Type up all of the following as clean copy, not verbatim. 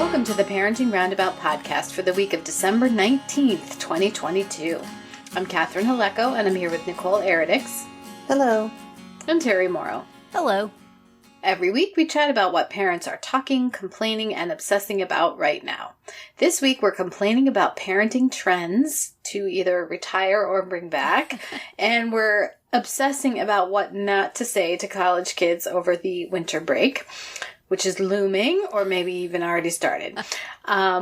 Welcome to the Parenting Roundabout podcast for the week of December 19th, 2022. I'm Catherine Haleko, and I'm here with Nicole Eridix. Hello. And Terry Morrow. Hello. Every week we chat about what parents are talking, complaining, and obsessing about right now. This week we're complaining about parenting trends to either retire or bring back, and we're obsessing about what not to say to college kids over the winter break, which is looming or maybe even already started.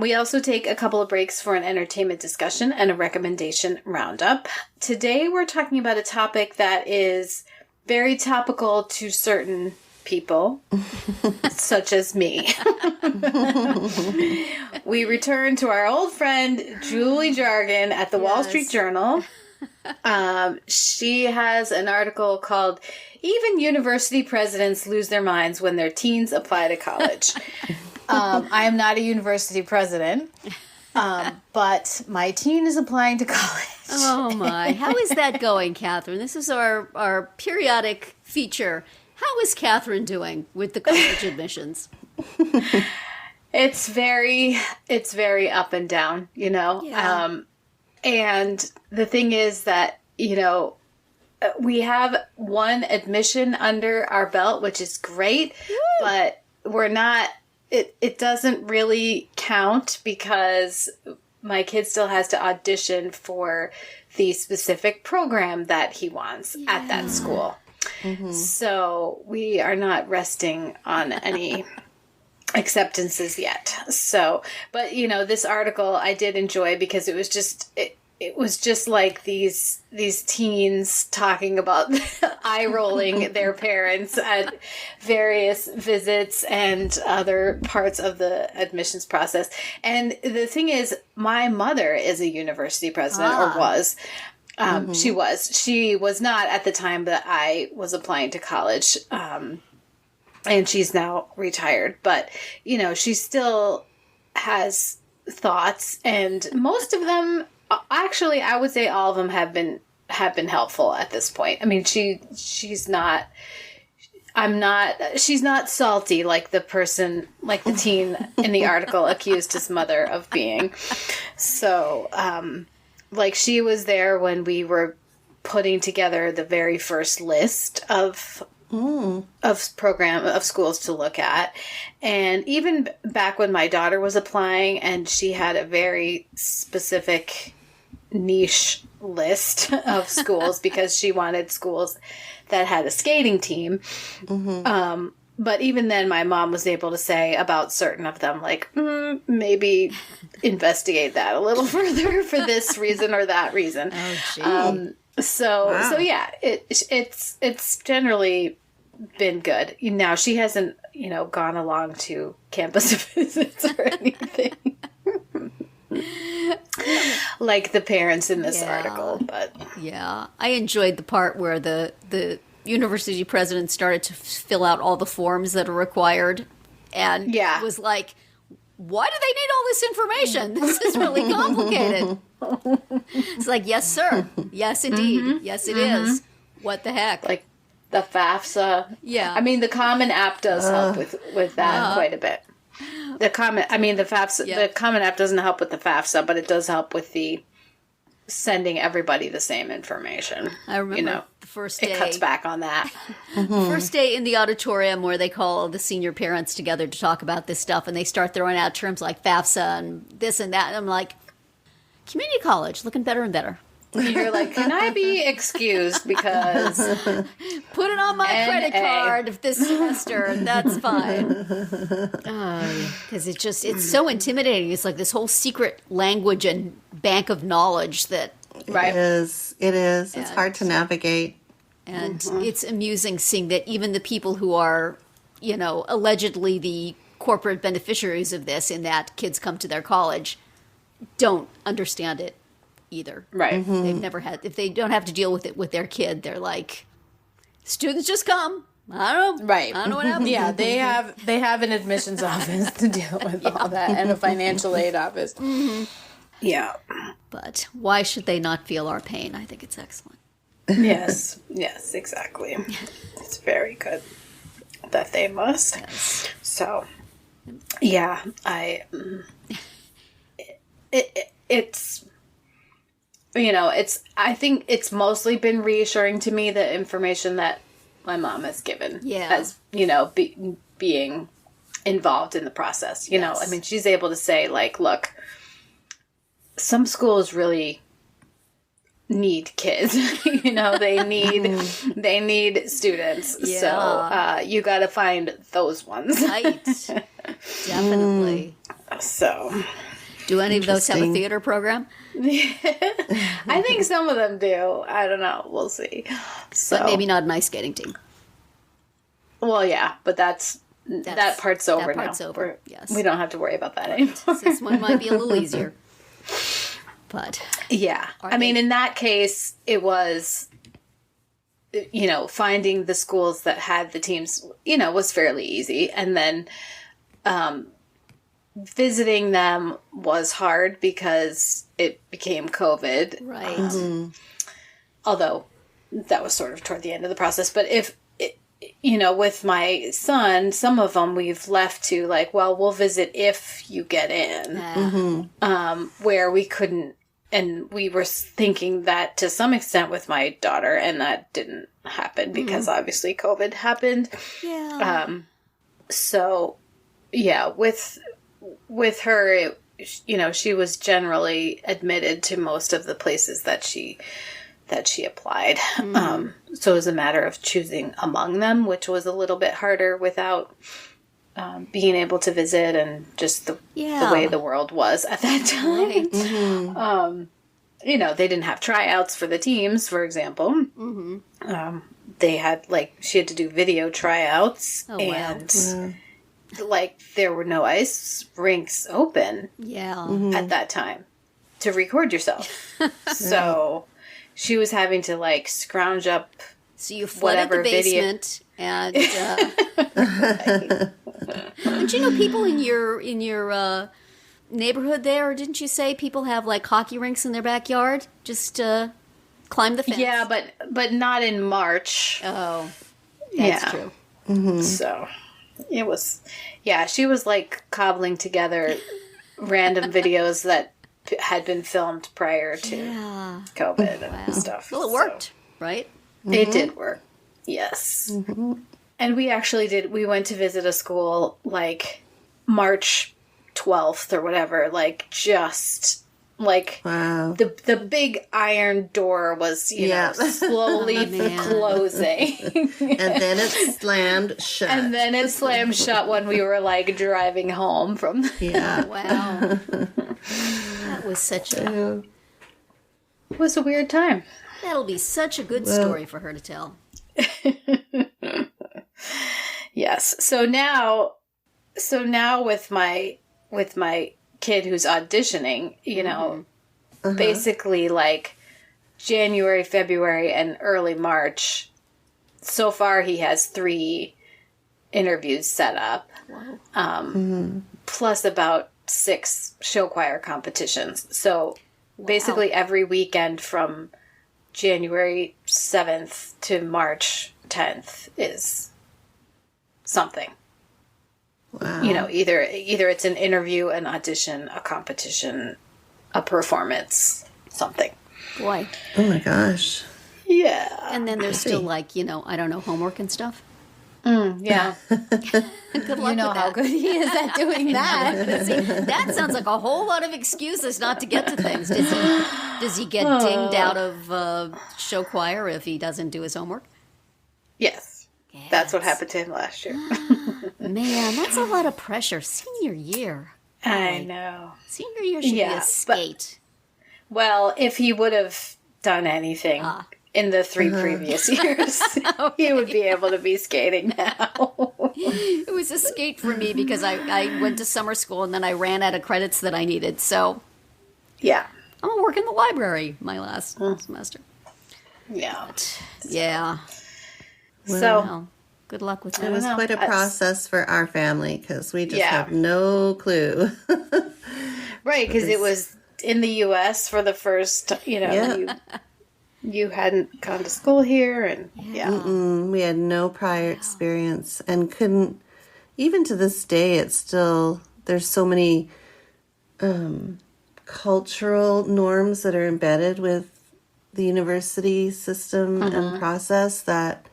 We also take a couple of breaks for an entertainment discussion and a recommendation roundup. Today we're talking about a topic that is very topical to certain people, such as me. We return to our old friend, Julie Jargon at the Wall Street Journal. She has an article called "Even University Presidents Lose Their Minds When Their Teens Apply to College." I am not a university president, but my teen is applying to college. Oh my. How is that going, Catherine? This is our periodic feature. How is Catherine doing with the college admissions? It's very up and down, you know? Yeah. And the thing is that, you know, we have one admission under our belt, which is great, but we're not, it doesn't really count because my kid still has to audition for the specific program that he wants at that school. Mm-hmm. So we are not resting on any acceptances yet. So, but you know, this article I did enjoy because it was just, it was just like these teens talking about eye rolling their parents at various visits and other parts of the admissions process. And the thing is, my mother is a university president or was. She was not at the time that I was applying to college. And she's now retired, but you know, she still has thoughts, and most of them, actually, I would say all of them have been helpful at this point. I mean, she's not salty like the teen in the article accused his mother of being. So, like, she was there when we were putting together the very first list of schools to look at. And even back when my daughter was applying and she had a very specific niche list of schools because she wanted schools that had a skating team. Mm-hmm. But even then, my mom was able to say about certain of them, like, maybe investigate that a little further for this reason or that reason. Oh, gee. So yeah, it's generally been good. Now, she hasn't, you know, gone along to campus visits or anything like the parents in this article. But yeah, I enjoyed the part where the university president started to fill out all the forms that are required, and was like, why do they need all this information? This is really complicated. It's like, yes, sir. Yes, indeed. Mm-hmm. Yes, it is. What the heck? Like the FAFSA. Yeah. I mean, the Common App does help with that quite a bit. The FAFSA, the Common App doesn't help with the FAFSA, but it does help with the sending everybody the same information. I remember the first day. It cuts back on that. First day in the auditorium where they call the senior parents together to talk about this stuff, and they start throwing out terms like FAFSA and this and that. And I'm like, community college, looking better and better. You're like, can I be excused because put it on my credit card this semester, that's fine. Because it's so intimidating. It's like this whole secret language and bank of knowledge that It is. It's hard to navigate. And it's amusing seeing that even the people who are, you know, allegedly the corporate beneficiaries of this, in that kids come to their college, don't understand it either. Right. Mm-hmm. They've never had, if they don't have to deal with it with their kid, they're like, students just come. I don't know. Right. I don't know what happened. Yeah, they have an admissions office to deal with all that, and a financial aid office. Mm-hmm. Yeah. But why should they not feel our pain? I think it's excellent. Yes, exactly. It's very good that they must. Yes. So, Yeah, it's, I think it's mostly been reassuring to me, the information that my mom has given. Yeah. As, being involved in the process. Yes. I mean, she's able to say, like, look, some schools really need kids. They need students. Yeah. So you got to find those ones. Right. Definitely. So, do any of those have a theater program? I think some of them do. I don't know. We'll see. So But maybe not an ice skating team. Well, yeah, but that part's over now. That part's over, yes. We don't have to worry about that anymore. This one might be a little easier. But yeah. I mean, in that case, it was, finding the schools that had the teams, was fairly easy. And then visiting them was hard because it became COVID. right. Although that was sort of toward the end of the process. But with my son, some of them we've left to, like, well, we'll visit if you get in. Where we couldn't, and we were thinking that to some extent with my daughter, and that didn't happen because obviously COVID happened. Yeah. So, yeah, with her, she was generally admitted to most of the places that she applied. So it was a matter of choosing among them, which was a little bit harder without being able to visit, and just the way the world was at that time. Right. They didn't have tryouts for the teams, for example. They had, she had to do video tryouts, and there were no ice rinks open at that time to record yourself. So she was having to, scrounge up. So you flooded the basement, and didn't people in your neighborhood there? Or didn't you say people have hockey rinks in their backyard? Just climb the fence. Yeah, but not in March. Oh, that's true. So it was. Yeah, she was cobbling together random videos that had been filmed prior to COVID and stuff. Well, it worked, right? It did work. Yes. And we went to visit a school March 12th or whatever, Wow. the big iron door was, slowly closing. And then it slammed shut. And then it slammed shut when we were driving home from. Yeah. Wow. That was such a. It was a weird time. That'll be such a good story for her to tell. Yes. So now with my kid who's auditioning, basically January, February, and early March, so far he has 3 interviews set up. Wow. Plus about 6 show choir competitions. So basically every weekend from January 7th to March 10th is something. Wow. Either it's an interview, an audition, a competition, a performance, something. Boy. Oh my gosh. Yeah. And then there's still I don't know, homework and stuff. Yeah. Good luck with how that. good he is at doing that. See, that sounds like a whole lot of excuses not to get to things. Does he get dinged out of show choir if he doesn't do his homework? Yes. That's what happened to him last year. Man, that's a lot of pressure. Senior year. I know. Senior year should be a skate. Well, if he would have done anything in the 3 previous years, he would be able to be skating now. It was a skate for me because I went to summer school and then I ran out of credits that I needed. So yeah. I'm going to work in the library my last semester. Yeah. But, yeah. So Well, good luck with It that. was quite a process for our family because we just have no clue. right, because it was in the U.S. for the first, you hadn't gone to school here, and We had no prior experience and couldn't even to this day, it's still, there's so many cultural norms that are embedded with the university system and process that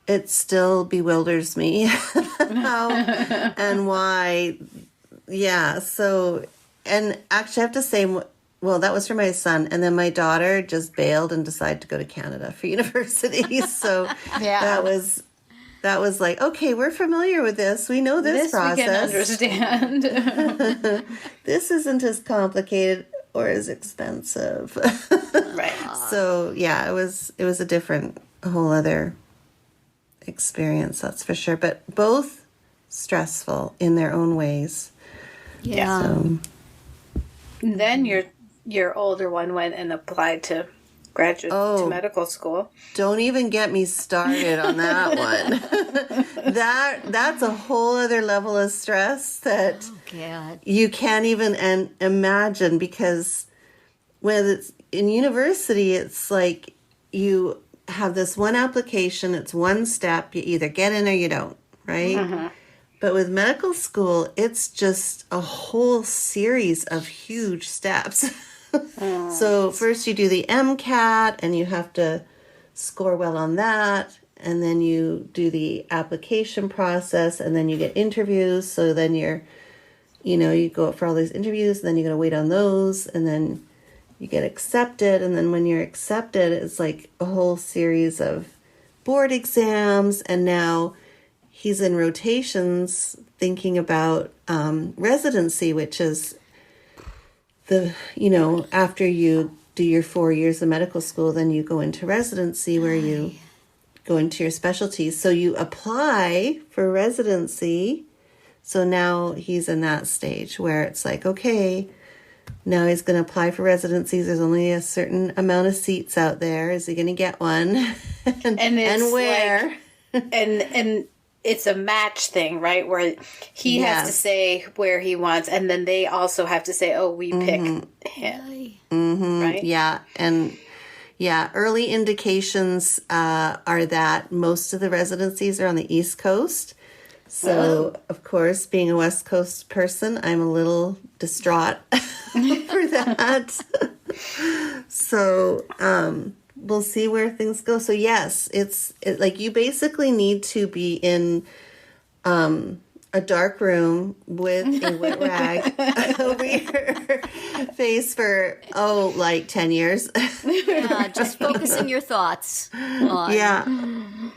it still bewilders me how and why. Yeah. So, and actually I have to say, well, that was for my son. And then my daughter just bailed and decided to go to Canada for university. So that was like, okay, we're familiar with this. We know this process. We can understand. This isn't as complicated or as expensive. Right. So yeah, it was a whole other experience, that's for sure. But both stressful in their own ways. Yeah. So. And then your older one went and applied to graduate to medical school. Don't even get me started on that one. That's a whole other level of stress that you can't even imagine, because when it's in university, it's like you have this one application, it's one step, you either get in or you don't, right? Mm-hmm. But with medical school, it's just a whole series of huge steps. So first you do the MCAT and you have to score well on that. And then you do the application process and then you get interviews. So then you go up for all these interviews and then you're going to wait on those and then you get accepted. And then when you're accepted, it's like a whole series of board exams. And now he's in rotations thinking about residency, which is after you do your 4 years of medical school, then you go into residency where you go into your specialties. So you apply for residency. So now he's in that stage where it's like, okay, now he's going to apply for residencies. There's only a certain amount of seats out there. Is he going to get one? and where? Like, and it's a match thing, right? Where he has to say where he wants, and then they also have to say, "Oh, we pick him." Mm-hmm. Right? Yeah, and early indications are that most of the residencies are on the East Coast. So, of course, being a West Coast person, I'm a little distraught for that. So, we'll see where things go. So yes, it's like you basically need to be in a dark room with a wet rag over your face for like 10 years. Just focusing your thoughts on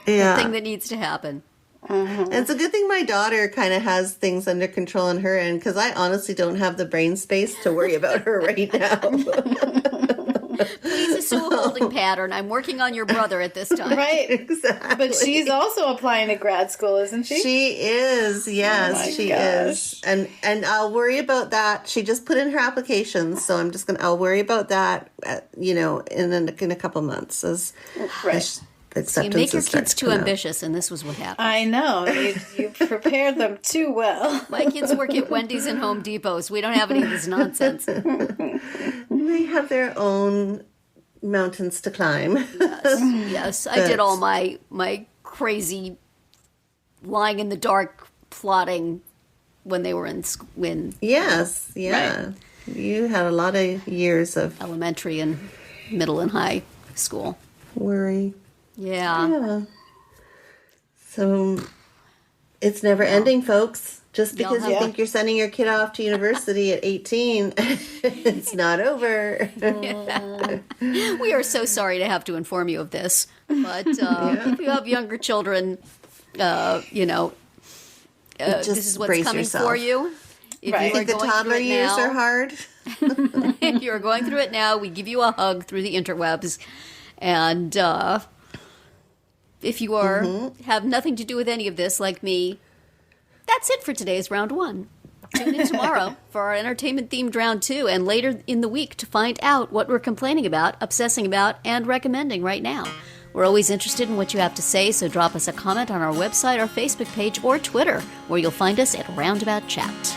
the thing that needs to happen. Mm-hmm. And it's a good thing my daughter kind of has things under control on her end, because I honestly don't have the brain space to worry about her right now. Please assume a holding pattern. I'm working on your brother at this time. Right. Exactly. But she's also applying to grad school, isn't she? She is. Yes, she is. And I'll worry about that. She just put in her application, so I'll worry about that, in a couple months as So you make your kids too ambitious, and this was what happened. I know. You prepared them too well. My kids work at Wendy's and Home Depot, so we don't have any of this nonsense. They have their own mountains to climb. Yes. I did all my crazy lying in the dark plotting when they were in school. Yes, yeah. Right. You had a lot of years of elementary and middle and high school. Worry. Yeah. So it's never ending, folks. Just because you think you're sending your kid off to university at 18, it's not over. We are so sorry to have to inform you of this. But if you have younger children, this is what's coming for you. If you think the toddler years are hard? If you're going through it now, we give you a hug through the interwebs. And if you have nothing to do with any of this, like me, that's it for today's round one. Tune in tomorrow for our entertainment-themed round two, and later in the week to find out what we're complaining about, obsessing about, and recommending right now. We're always interested in what you have to say, so drop us a comment on our website, our Facebook page, or Twitter, where you'll find us at Roundabout Chat.